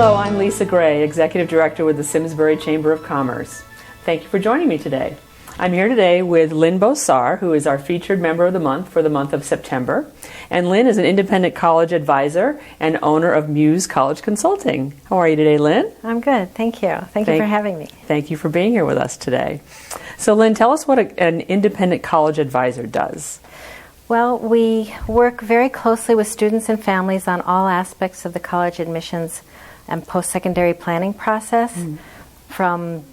Hello, I'm Lisa Gray, Executive Director with the Simsbury Chamber of Commerce. Thank you for joining me today. I'm here today with Lynne Bossart, who is our featured member of the month for the month of September. And Lynne is an independent college advisor and owner of Muse College Consulting. How are you today, Lynne? I'm good, thank you. Thank you for having me. Thank you for being here with us today. So Lynne, tell us what an independent college advisor does. Well, we work very closely with students and families on all aspects of the college admissions and post-secondary planning process, from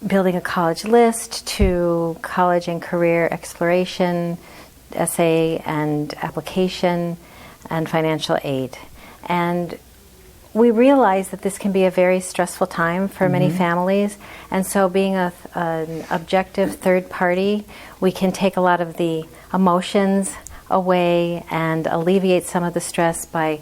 building a college list to college and career exploration, essay and application, and financial aid. And we realize that this can be a very stressful time for many families, and so being an objective third party, we can take a lot of the emotions away and alleviate some of the stress by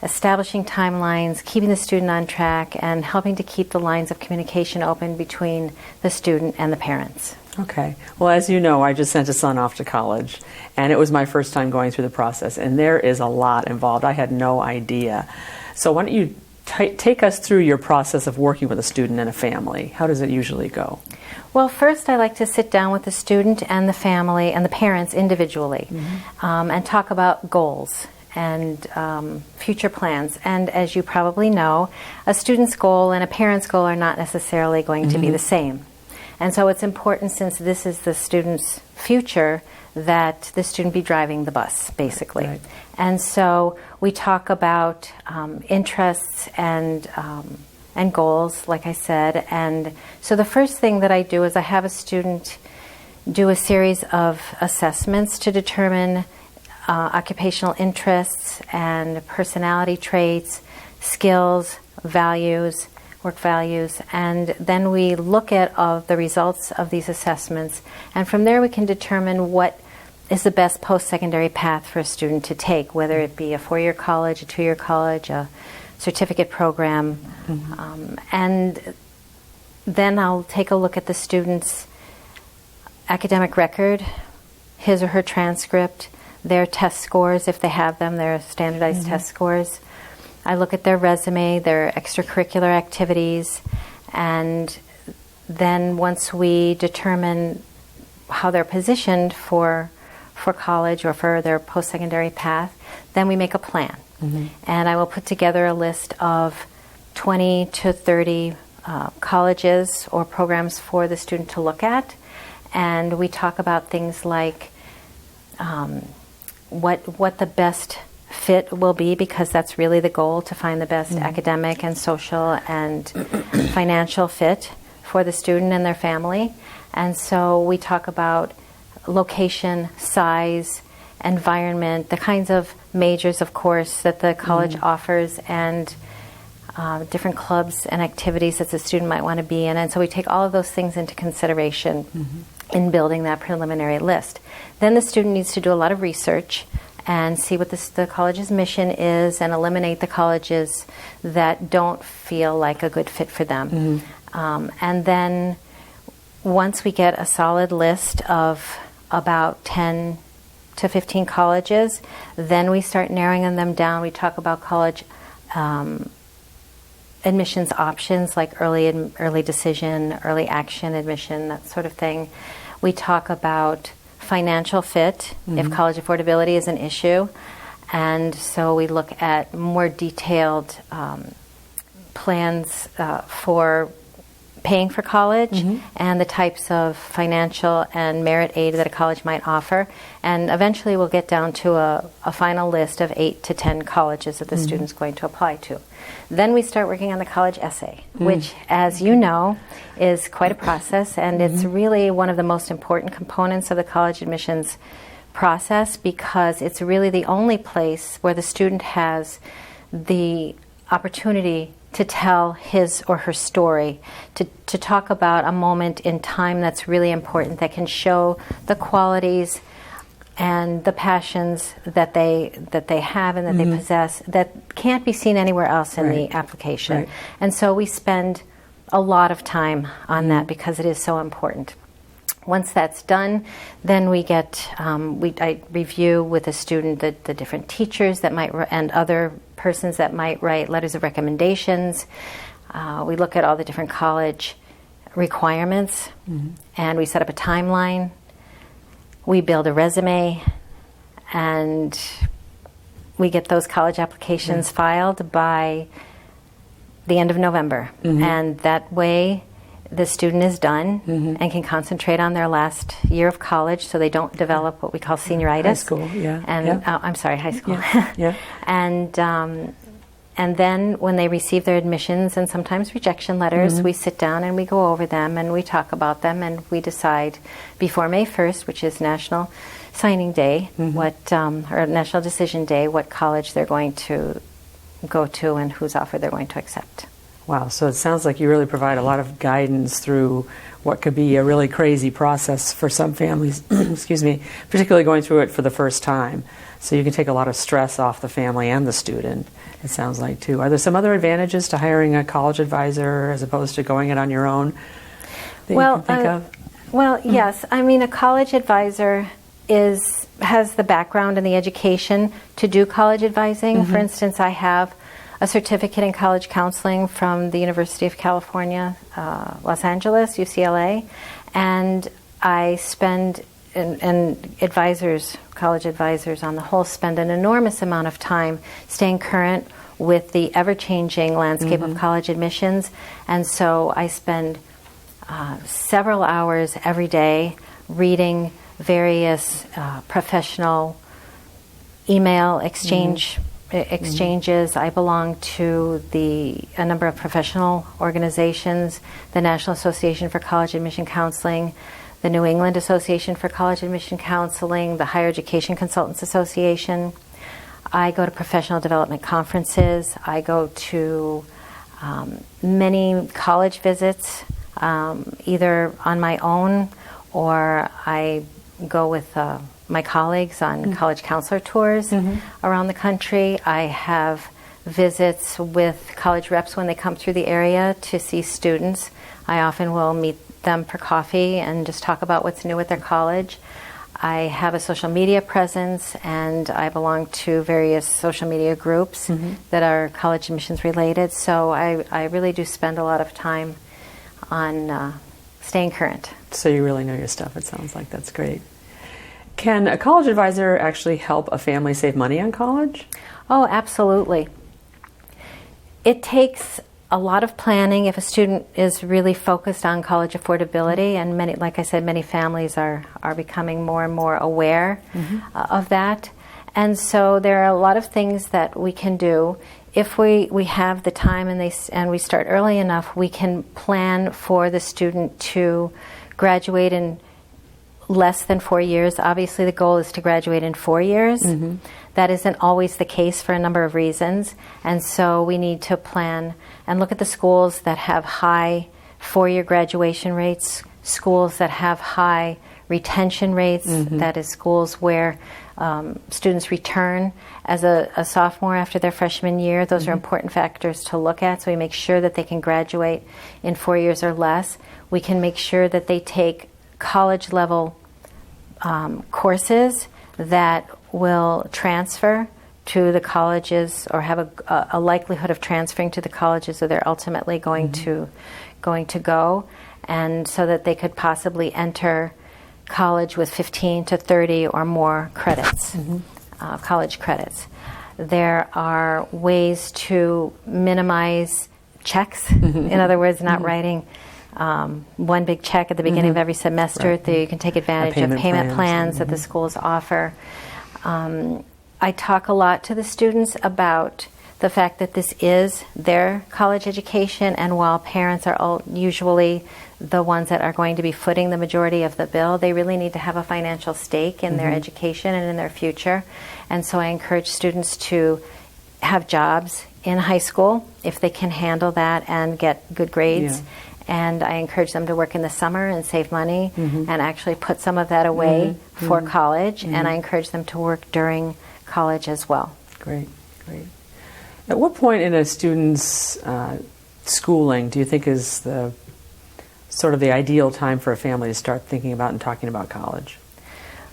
establishing timelines, keeping the student on track, and helping to keep the lines of communication open between the student and the parents. Okay. Well, as you know, I just sent a son off to college, and it was my first time going through the process, and there is a lot involved. I had no idea. So why don't you take us through your process of working with a student and a family? How does it usually go? Well, first I like to sit down with the student and the family and the parents individually and talk about goals and future plans. And as you probably know, a student's goal and a parent's goal are not necessarily going to be the same. And so it's important, since this is the student's future, that the student be driving the bus, basically. Right. And so we talk about interests and goals, like I said. And so the first thing that I do is I have a student do a series of assessments to determine occupational interests and personality traits, skills, values, work values, and then we look at all the results of these assessments, and from there we can determine what is the best post-secondary path for a student to take, whether it be a 4-year college, a 2-year college, a certificate program, and then I'll take a look at the student's academic record, his or her transcript, their test scores, if they have them, their standardized test scores. I look at their resume, their extracurricular activities, and then once we determine how they're positioned for college or for their post-secondary path, then we make a plan. And I will put together a list of 20 to 30 colleges or programs for the student to look at, and we talk about things like what the best fit will be, because that's really the goal, to find the best academic and social and financial fit for the student and their family. And so we talk about location, size, environment, the kinds of majors, of course, that the college offers, and different clubs and activities that the student might want to be in. And so we take all of those things into consideration in building that preliminary list. Then the student needs to do a lot of research and see what the college's mission is, and eliminate the colleges that don't feel like a good fit for them. And then once we get a solid list of about 10 to 15 colleges, then we start narrowing them down. We talk about college admissions options, like early decision, early action admission, that sort of thing. We talk about financial fit, if college affordability is an issue. And so we look at more detailed plans for paying for college and the types of financial and merit aid that a college might offer. And eventually we'll get down to a final list of 8 to 10 colleges that the student's going to apply to. Then we start working on the college essay, which, as you know, is quite a process, and it's really one of the most important components of the college admissions process, because it's really the only place where the student has the opportunity to tell his or her story, to talk about a moment in time that's really important, that can show the qualities and the passions that they have and that they possess that can't be seen anywhere else in the application. And so we spend a lot of time on that because it is so important. Once that's done, then we get I review with a student the different teachers that might and other persons that might write letters of recommendations. We look at all the different college requirements, and we set up a timeline. We build a resume, and we get those college applications filed by the end of November. And that way the student is done and can concentrate on their last year of college, so they don't develop what we call senioritis. High school, I'm sorry, high school. Yeah. And then when they receive their admissions and sometimes rejection letters, we sit down and we go over them and we talk about them, and we decide before May 1st, which is National Signing Day, or National Decision Day, what college they're going to go to and whose offer they're going to accept. Wow, so it sounds like you really provide a lot of guidance through what could be a really crazy process for some families, excuse me, particularly going through it for the first time. So you can take a lot of stress off the family and the student, it sounds like, too. Are there some other advantages to hiring a college advisor as opposed to going it on your own that you can think of? Well, yes. I mean, a college advisor has the background and the education to do college advising. For instance, I have a certificate in college counseling from the University of California, Los Angeles, UCLA, and I spend, and advisors, college advisors on the whole, spend an enormous amount of time staying current with the ever-changing landscape of college admissions, and so I spend several hours every day reading various professional email exchanges. I belong to a number of professional organizations, the National Association for College Admission Counseling, the New England Association for College Admission Counseling, the Higher Education Consultants Association. I go to professional development conferences. I go to many college visits, either on my own or I go with my colleagues on college counselor tours around the country. I have visits with college reps when they come through the area to see students. I often will meet them for coffee and just talk about what's new at their college. I have a social media presence, and I belong to various social media groups that are college admissions related. So I really do spend a lot of time on staying current. So you really know your stuff, it sounds like. That's great. Can a college advisor actually help a family save money on college? Oh, absolutely. It takes a lot of planning if a student is really focused on college affordability, and many, like I said, many families are becoming more and more aware of that. And so there are a lot of things that we can do. If we have the time and we start early enough, we can plan for the student to graduate in less than 4 years. Obviously, the goal is to graduate in 4 years. That isn't always the case for a number of reasons. And so we need to plan and look at the schools that have high 4-year graduation rates, schools that have high retention rates, that is schools where students return as a sophomore after their freshman year. Those are important factors to look at, so we make sure that they can graduate in 4 years or less. We can make sure that they take college level courses that will transfer to the colleges, or have a likelihood of transferring to the colleges that they're ultimately going to go, and so that they could possibly enter college with 15 to 30 or more credits, college credits. There are ways to minimize checks. In other words, not writing one big check at the beginning of every semester. You can take advantage of payment plans that the schools offer. I talk a lot to the students about the fact that this is their college education, and while parents are usually the ones that are going to be footing the majority of the bill, they really need to have a financial stake in their education and in their future. And so I encourage students to have jobs in high school if they can handle that and get good grades. And I encourage them to work in the summer and save money and actually put some of that away for college. And I encourage them to work during college as well. Great. At what point in a student's schooling do you think is the sort of the ideal time for a family to start thinking about and talking about college?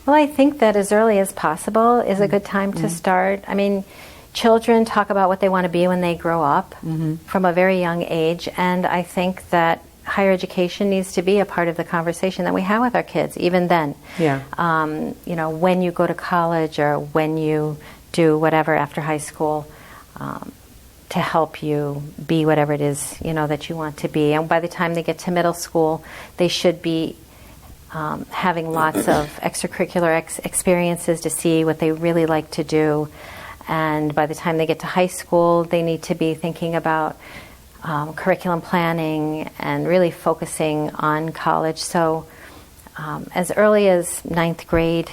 Well, I think that as early as possible is a good time to start. I mean, children talk about what they want to be when they grow up from a very young age, and I think that higher education needs to be a part of the conversation that we have with our kids, even then. Yeah. You know, when you go to college or when you do whatever after high school, to help you be whatever it is, you know, that you want to be. And by the time they get to middle school, they should be having lots of extracurricular experiences to see what they really like to do. And by the time they get to high school, they need to be thinking about curriculum planning and really focusing on college. So as early as ninth grade,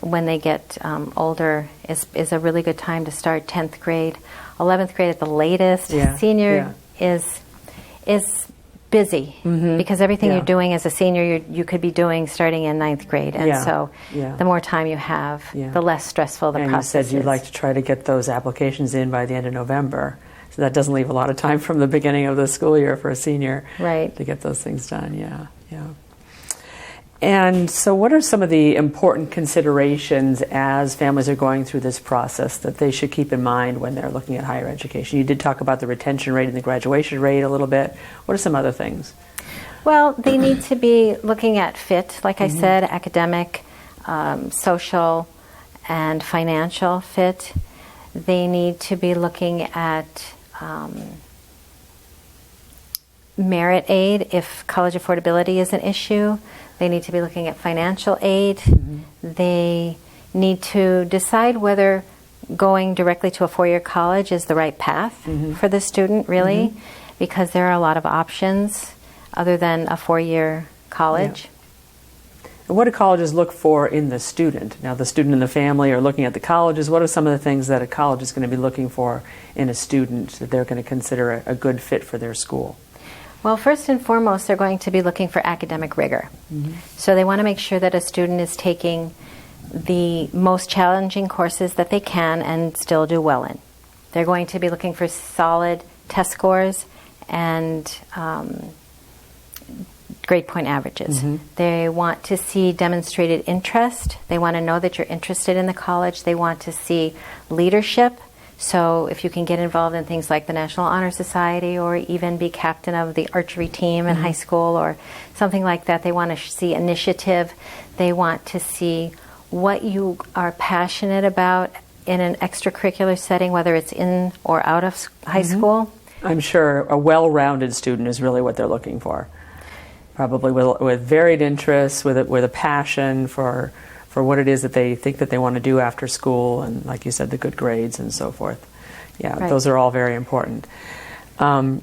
when they get older, is a really good time to start. 10th grade, 11th grade at the latest. Senior is busy because everything you're doing as a senior, you could be doing starting in ninth grade. And so the more time you have, the less stressful the process is. And you said you'd like to try to get those applications in by the end of November. So that doesn't leave a lot of time from the beginning of the school year for a senior to get those things done. Yeah. And so what are some of the important considerations as families are going through this process that they should keep in mind when they're looking at higher education? You did talk about the retention rate and the graduation rate a little bit. What are some other things? Well, they need to be looking at fit, like I said, academic, social, and financial fit. They need to be looking at merit aid if college affordability is an issue. They need to be looking at financial aid. They need to decide whether going directly to a four-year college is the right path for the student, really, because there are a lot of options other than a four-year college. And what do colleges look for in the student? Now, the student and the family are looking at the colleges. What are some of the things that a college is going to be looking for in a student that they're going to consider a good fit for their school? Well, first and foremost, they're going to be looking for academic rigor. So they want to make sure that a student is taking the most challenging courses that they can and still do well in. They're going to be looking for solid test scores and grade point averages. They want to see demonstrated interest. They want to know that you're interested in the college. They want to see leadership. So if you can get involved in things like the National Honor Society or even be captain of the archery team in high school or something like that, they want to see initiative. They want to see what you are passionate about in an extracurricular setting, whether it's in or out of high school. I'm sure a well-rounded student is really what they're looking for. Probably with varied interests, with a passion for what it is that they think that they want to do after school, and like you said, the good grades and so forth. Those are all very important. And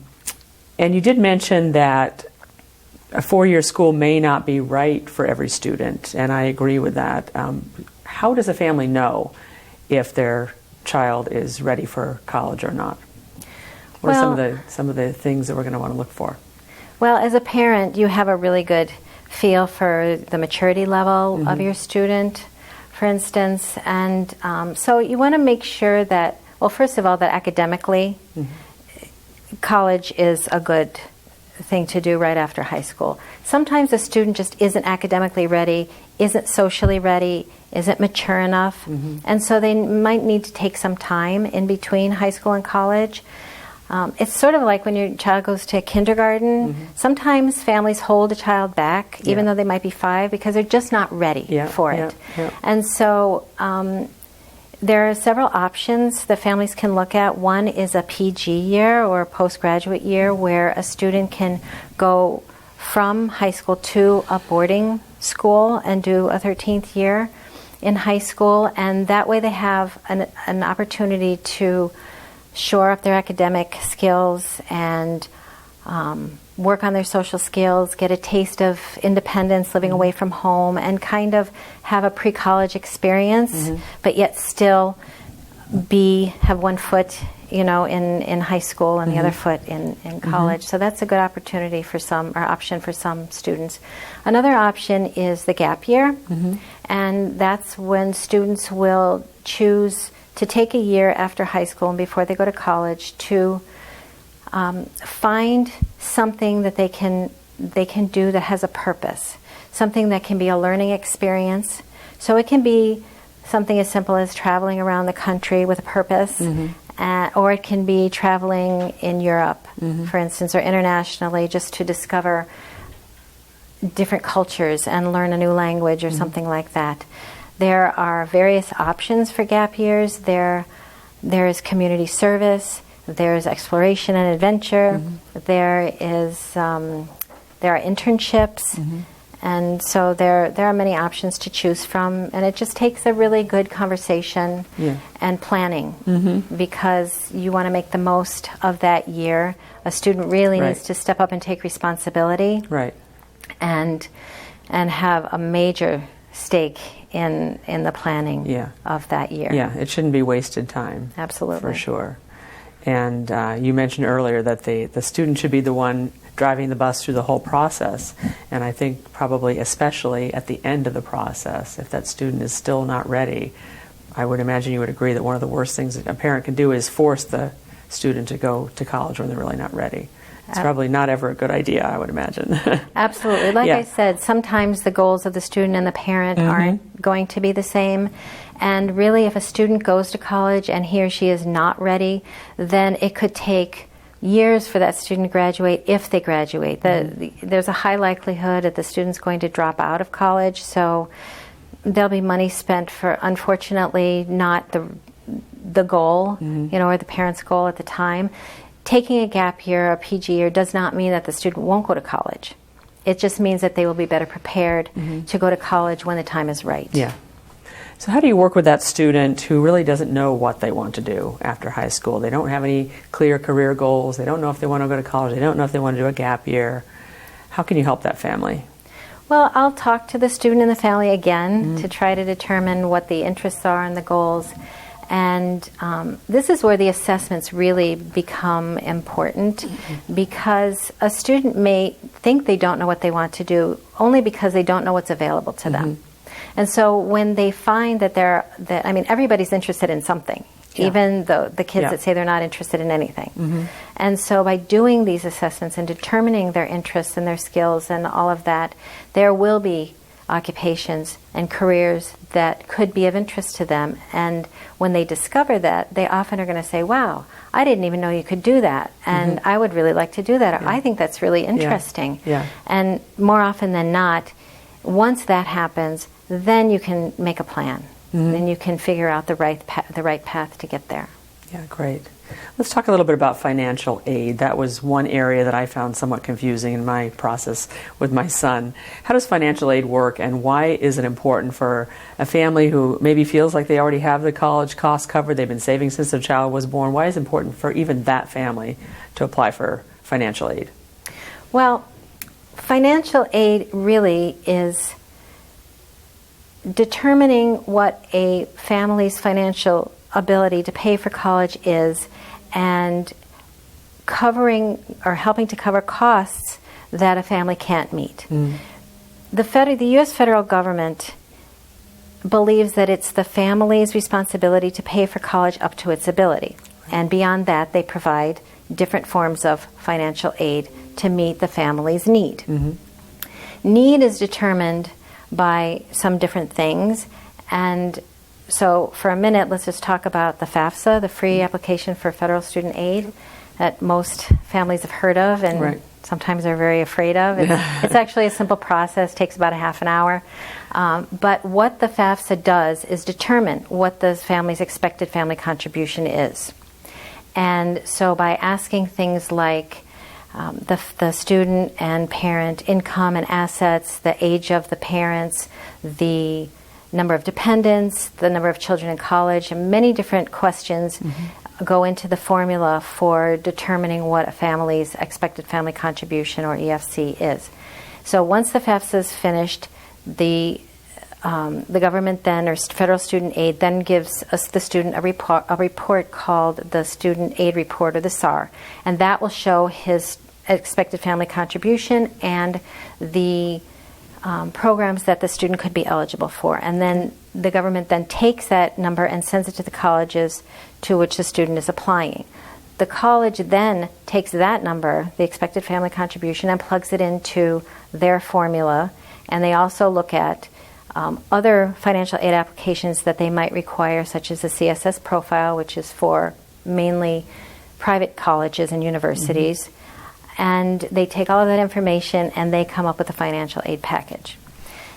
you did mention that a four-year school may not be right for every student, and I agree with that. How does a family know if their child is ready for college or not? What are some of the things that we're going to want to look for? Well, as a parent, you have a really good feel for the maturity level of your student, for instance. And so you want to make sure that, well, first of all, that academically, college is a good thing to do right after high school. Sometimes a student just isn't academically ready, isn't socially ready, isn't mature enough. And so they might need to take some time in between high school and college. It's sort of like when your child goes to kindergarten. Sometimes families hold a child back, even though they might be 5, because they're just not ready for it. And so there are several options that families can look at. One is a PG year or a postgraduate year where a student can go from high school to a boarding school and do a 13th year in high school. And that way they have an opportunity to shore up their academic skills and work on their social skills, get a taste of independence, living away from home, and kind of have a pre-college experience, but yet still have one foot, in high school and the other foot in college. So that's a good opportunity for option for some students. Another option is the gap year, and that's when students will choose to take a year after high school and before they go to college to find something that they can do that has a purpose, something that can be a learning experience. So it can be something as simple as traveling around the country with a purpose, or it can be traveling in Europe, for instance, or internationally, just to discover different cultures and learn a new language or something like that. There are various options for gap years. There is community service. There's exploration and adventure. There are internships. And so there are many options to choose from, and it just takes a really good conversation and planning, because you want to make the most of that year. A student really needs to step up and take responsibility, and have a major stake in the planning of that year. Yeah, it shouldn't be wasted time. Absolutely. For sure. And you mentioned earlier that the student should be the one driving the bus through the whole process. And I think probably especially at the end of the process, if that student is still not ready, I would imagine you would agree that one of the worst things that a parent can do is force the student to go to college when they're really not ready. It's probably not ever a good idea, I would imagine. Absolutely. Like I said, sometimes the goals of the student and the parent aren't going to be the same. And really, if a student goes to college and he or she is not ready, then it could take years for that student to graduate, if they graduate. There's a high likelihood that the student's going to drop out of college, so there'll be money spent for, unfortunately, not the goal, or the parent's goal at the time. Taking a gap year, a PG year, does not mean that the student won't go to college. It just means that they will be better prepared to go to college when the time is right. Yeah. So how do you work with that student who really doesn't know what they want to do after high school? They don't have any clear career goals. They don't know if they want to go to college. They don't know if they want to do a gap year. How can you help that family? Well, I'll talk to the student and the family again to try to determine what the interests are and the goals. And this is where the assessments really become important, because a student may think they don't know what they want to do only because they don't know what's available to them. And so when they find that everybody's interested in something, even though the kids that say they're not interested in anything. And so by doing these assessments and determining their interests and their skills and all of that, there will be occupations and careers that could be of interest to them. And when they discover that, they often are going to say, wow, I didn't even know you could do that, and I would really like to do that, or I think that's really interesting. And more often than not, once that happens, then you can make a plan. Then you can figure out the right path to get there. Yeah, great. Let's talk a little bit about financial aid. That was one area that I found somewhat confusing in my process with my son. How does financial aid work, and why is it important for a family who maybe feels like they already have the college costs covered, they've been saving since their child was born? Why is it important for even that family to apply for financial aid? Well, financial aid really is determining what a family's financial ability to pay for college is, and covering or helping to cover costs that a family can't meet. The U.S. federal government believes that it's the family's responsibility to pay for college up to its ability. And beyond that, they provide different forms of financial aid to meet the family's need. Need is determined by some different things. And so for a minute, let's just talk about the FAFSA, the Free Application for Federal Student Aid, that most families have heard of and sometimes are very afraid of. It's actually a simple process, takes about a half an hour. But what the FAFSA does is determine what the family's expected family contribution is. And so by asking things like the student and parent income and assets, the age of the parents, the number of dependents, the number of children in college, and many different questions go into the formula for determining what a family's expected family contribution, or EFC, is. So once the FAFSA is finished, the government then, or federal student aid, then gives the student a report called the Student Aid Report, or the SAR, and that will show his expected family contribution and the programs that the student could be eligible for. And then the government then takes that number and sends it to the colleges to which the student is applying. The college then takes that number, the expected family contribution, and plugs it into their formula. And they also look at other financial aid applications that they might require, such as the CSS profile, which is for mainly private colleges and universities. And they take all of that information and they come up with a financial aid package.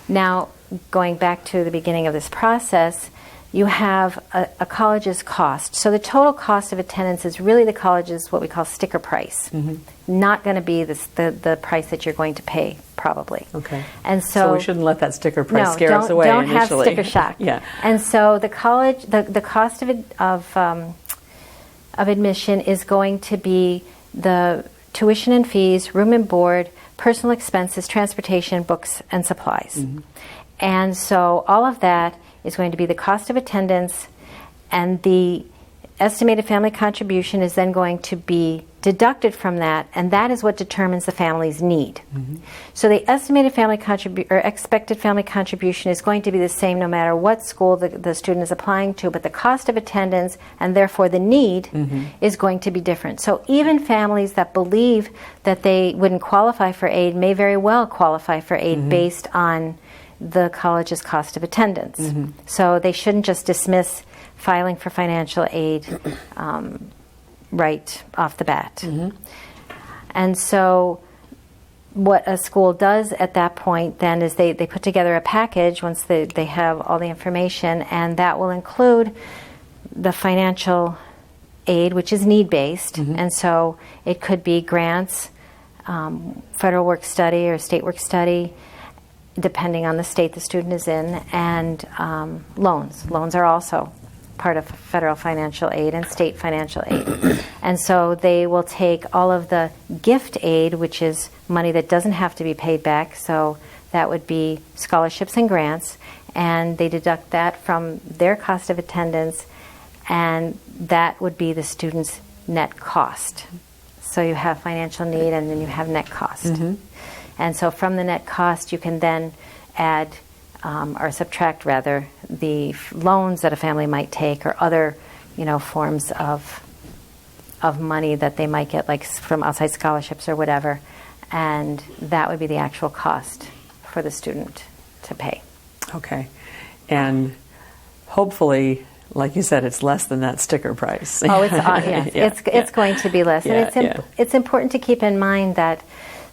Now, going back to the beginning of this process, you have a college's cost. So the total cost of attendance is really the college's what we call sticker price. Not going to be the price that you're going to pay, probably. Okay. And So we shouldn't let that sticker price scare us away don't initially. have sticker shock. Yeah. And so the college, the cost of admission is going to be the tuition and fees, room and board, personal expenses, transportation, books, and supplies. And so all of that is going to be the cost of attendance, and the estimated family contribution is then going to be deducted from that, and that is what determines the family's need. So the estimated family or expected family contribution is going to be the same no matter what school the student is applying to, but the cost of attendance and therefore the need is going to be different. So even families that believe that they wouldn't qualify for aid may very well qualify for aid based on the college's cost of attendance. So they shouldn't just dismiss filing for financial aid right off the bat. And so what a school does at that point then is they put together a package once they have all the information, and that will include the financial aid, which is need-based. And so it could be grants, federal work study or state work study, depending on the state the student is in, and loans. Loans are also part of federal financial aid and state financial aid. And so they will take all of the gift aid, which is money that doesn't have to be paid back, so that would be scholarships and grants, and they deduct that from their cost of attendance, and that would be the student's net cost. So you have financial need and then you have net cost. And so from the net cost, you can then add or subtract, rather, the loans that a family might take or other, forms of money that they might get, like from outside scholarships or whatever. And that would be the actual cost for the student to pay. Okay. And hopefully, like you said, it's less than that sticker price. Oh, it's going to be less. And it's important to keep in mind that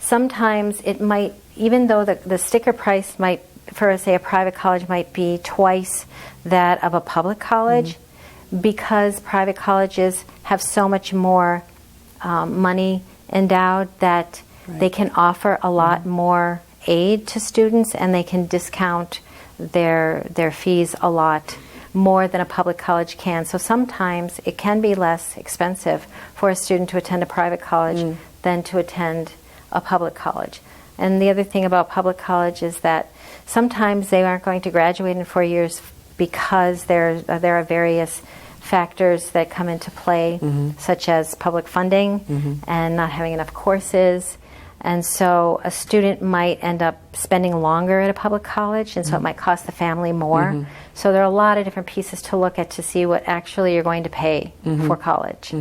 sometimes it might, even though the sticker price might, for say a private college, might be twice that of a public college, because private colleges have so much more money endowed that they can offer a lot more aid to students, and they can discount their fees a lot more than a public college can. So sometimes it can be less expensive for a student to attend a private college than to attend a public college. And the other thing about public college is that sometimes they aren't going to graduate in 4 years because there are various factors that come into play, such as public funding and not having enough courses. And so a student might end up spending longer at a public college, and so it might cost the family more. So there are a lot of different pieces to look at to see what actually you're going to pay for college.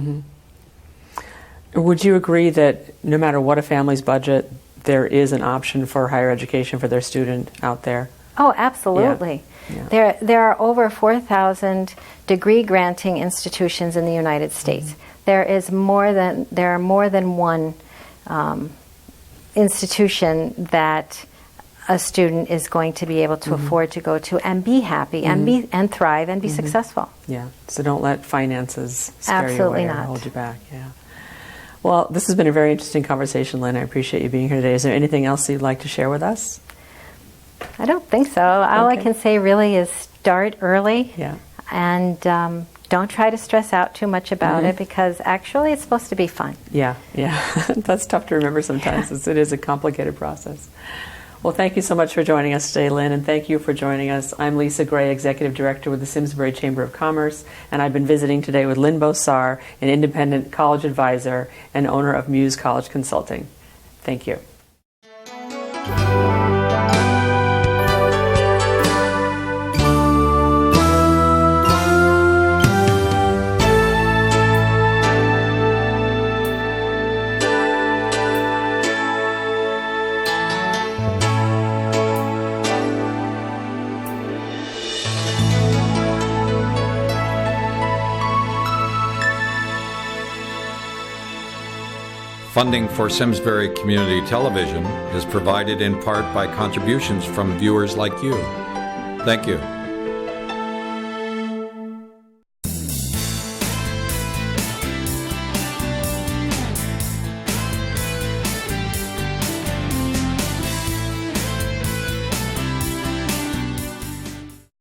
Would you agree that no matter what a family's budget, there is an option for higher education for their student out there? Oh, absolutely. There are over 4,000 degree granting institutions in the United States. There are more than one institution that a student is going to be able to afford to go to and be happy and thrive and be successful. Yeah. So don't let finances scare Absolutely you away not. or hold you back. Yeah. Well, this has been a very interesting conversation, Lynne. I appreciate you being here today. Is there anything else you'd like to share with us? I don't think so. All I can say really is start early. Yeah. And don't try to stress out too much about it, because actually it's supposed to be fun. Yeah. That's tough to remember sometimes. It is a complicated process. Well, thank you so much for joining us today, Lynne, and thank you for joining us. I'm Lisa Gray, Executive Director with the Simsbury Chamber of Commerce, and I've been visiting today with Lynne Bossart, an independent college advisor and owner of Muse College Consulting. Thank you. Funding for Simsbury Community Television is provided in part by contributions from viewers like you. Thank you.